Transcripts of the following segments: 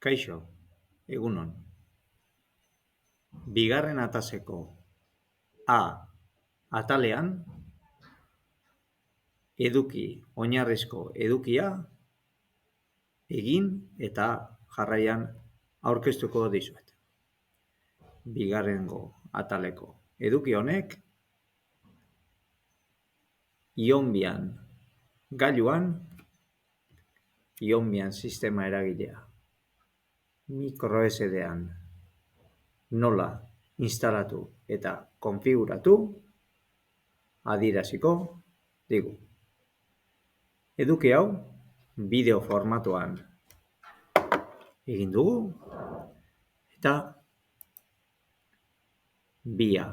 Kaixo, egunon. Bigarren ataseko A atalean oinarrizko edukia egin eta jarraian aurkeztuko dizuet. Bigarrengo ataleko eduki honek ionbian gailuan ionbian sistema eragilea microSD-an nola instalatu eta konfiguratu adieraziko digu. Eduki hau bideo formatuan egin dugu eta bia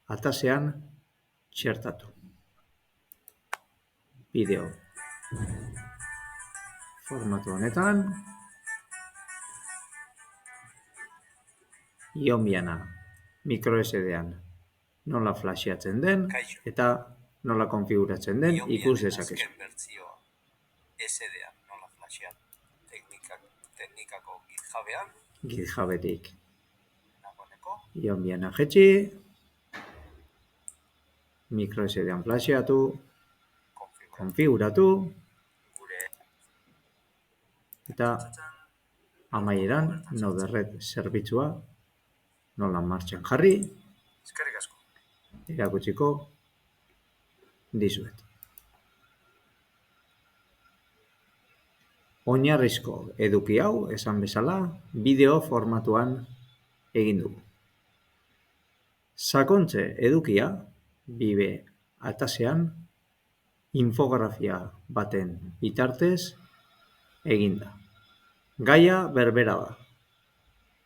atasean txertatu. Bideo formatu honetan ionbiana microSD-an nola flasheatzen den eta nola konfiguratzen den ikus dezakezu. SD-an nola flashean teknikako GitHubean GitHubetik dagoeneko ionbiana jetxi, microSD-an flasheatu, konfiguratu gure eta amaieran Node-RED zerbitzua nola martxan jarri eskerrik asko. erakutsiko dizuet. Oinarrizko eduki hau, esan bezala, bideo formatuan egin dugu. Sakontze edukia, bibe atasean, infografia baten bitartez eginda. Gaia berbera da.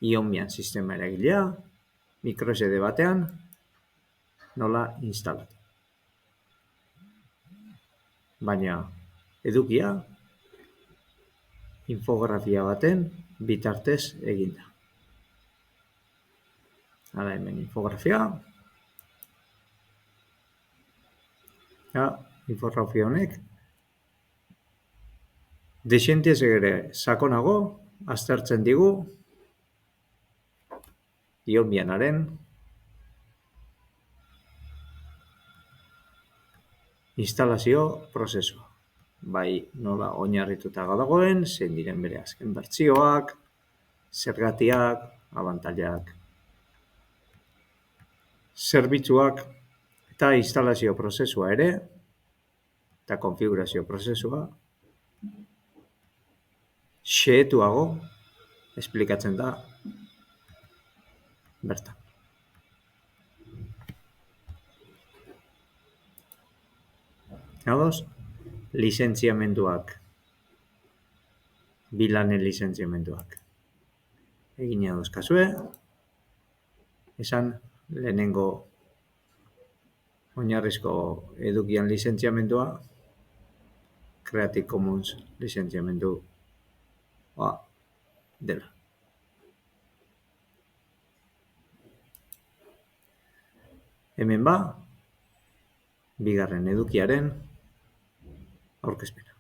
Ionbian sistema eragilea, microSD batean, nola instalatu. Baina edukia infografia baten bitartez eginda. Hala hemen infografia. Infografia honek dezentez ere sakonago aztertzen digu ionbianaren instalazio prozesua. Bai nola oinarrituta dagoen, zein diren bere azken bertsioak, zergatiak, abantailak, zerbitzuak eta instalazio prozesua ere eta konfigurazio prozesua xehetuago esplikatzen da bertan. Ados, lizentziamenduak, bilanen lizentziamenduak. Egin adozkazue, esan lehenengo oinarrizko edukian lizentziamendua, Creative Commons lizentziamendua dela. Hemen bigarren edukiaren aurkezpena.